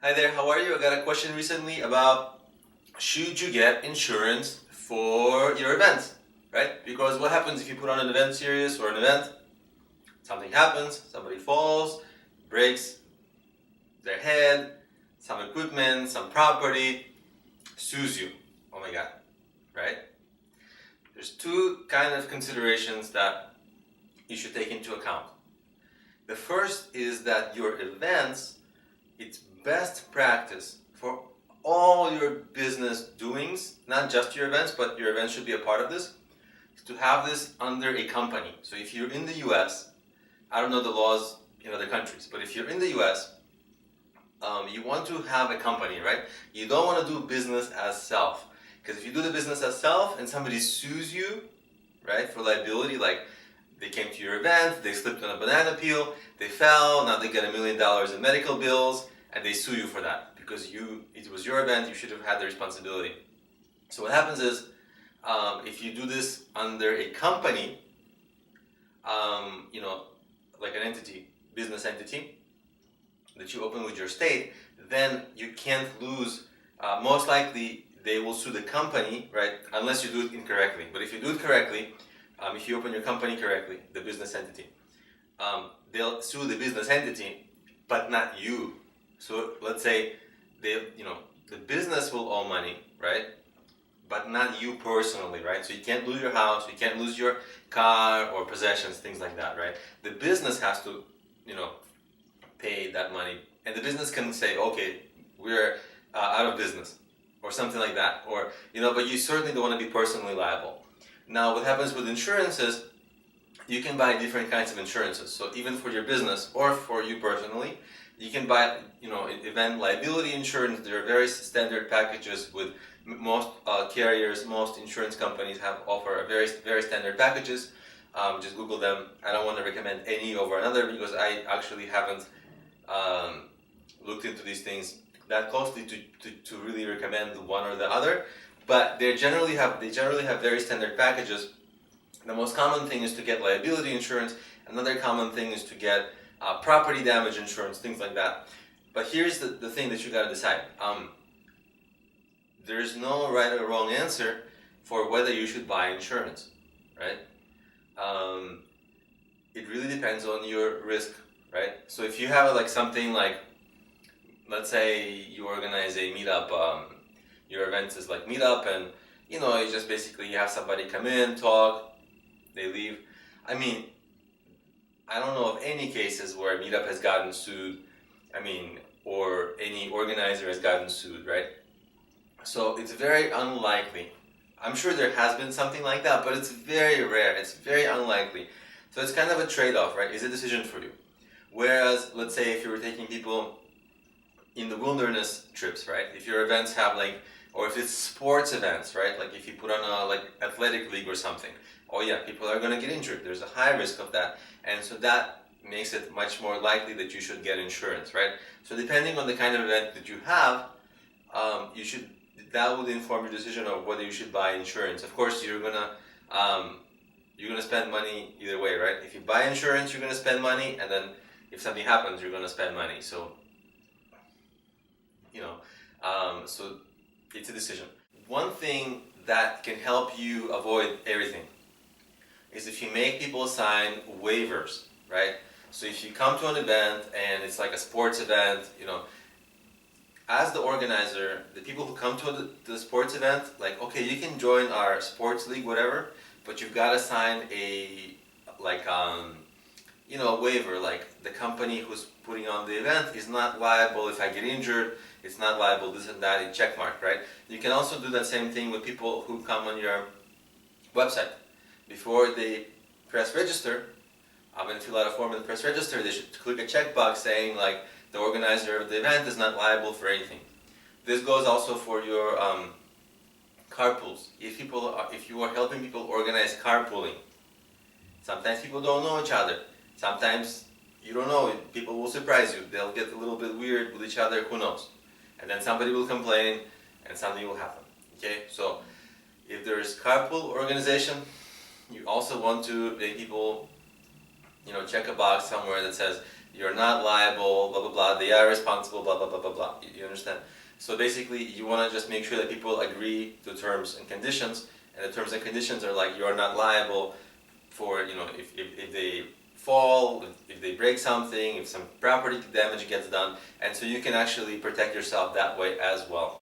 Hi there, how are you? I got a question recently about should you get insurance for your event, right? Because what happens if you put on an event series or an event, something happens, somebody falls, breaks their head, some equipment, some property, sues you. Oh my God, right? There's two kind of considerations that you should take into account. The first is that your events, it's best practice for all your business doings, not just your events, but your events should be a part of this, is to have this under a company. So if you're in the US, I don't know the laws in other countries, but if you're in the US, you want to have a company, right? You don't want to do business as self. Because if you do the business as self and somebody sues you, right, for liability, like they came to your event, they slipped on a banana peel, they fell, now they get $1 million in medical bills, and they sue you for that because it was your event, you should have had the responsibility. So what happens is, if you do this under a company, like an entity, business entity that you open with your state, then you can't lose. Most likely, they will sue the company, right? Unless you do it incorrectly. But if you do it correctly, if you open your company correctly, the business entity, they'll sue the business entity, but not you. So let's say the business will owe money, right? But not you personally, right? So you can't lose your house, you can't lose your car or possessions, things like that, right? The business has to, pay that money, and the business can say, okay, we're out of business, or something like that, or but you certainly don't want to be personally liable. Now, what happens with insurances? You can buy different kinds of insurances. So even for your business or for you personally, you can buy, event liability insurance. There are various standard packages with most carriers, most insurance companies offer a very standard packages. Just Google them. I don't want to recommend any over another because I actually haven't looked into these things that closely to really recommend one or the other. But they generally have very standard packages. The most common thing is to get liability insurance. Another common thing is to get property damage insurance, things like that. But here's the thing that you got to decide. There's no right or wrong answer for whether you should buy insurance, right? It really depends on your risk, right? So if you have something like, let's say you organize a meetup, your event is like meetup, and you just basically you have somebody come in, talk, they leave. I mean, I don't know of any cases where a meetup has gotten sued, or any organizer has gotten sued, right? So it's very unlikely. I'm sure there has been something like that, but it's very rare, it's very unlikely. So it's kind of a trade-off, right? It's a decision for you. Whereas, let's say if you were taking people in the wilderness trips, right? If your events have or if it's sports events, right? Like if you put on a athletic league or something, oh yeah, people are going to get injured. There's a high risk of that. And so that makes it much more likely that you should get insurance, right? So depending on the kind of event that you have, that would inform your decision of whether you should buy insurance. Of course, you're gonna spend money either way, right? If you buy insurance, you're gonna spend money, and then if something happens, you're gonna spend money. So, so it's a decision. One thing that can help you avoid everything is if you make people sign waivers, right? So if you come to an event and it's like a sports event, as the organizer, the people who come to the sports event, okay, you can join our sports league, whatever, but you've got to sign a waiver, like the company who's putting on the event is not liable if I get injured, it's not liable this and that, in checkmark, right? You can also do that same thing with people who come on your website. Before they press register, and fill out a form and press register, they should click a checkbox saying the organizer of the event is not liable for anything. This goes also for your carpools. If you are helping people organize carpooling, sometimes people don't know each other. Sometimes you don't know. People will surprise you. They'll get a little bit weird with each other. Who knows? And then somebody will complain, and something will happen. Okay, so if there is carpool organization, you also want to make people check a box somewhere that says you're not liable, blah blah blah, they are responsible, blah blah blah blah blah. You understand? So basically, you want to just make sure that people agree to terms and conditions, and the terms and conditions are like you are not liable for, if they fall, if they break something, if some property damage gets done, and so you can actually protect yourself that way as well.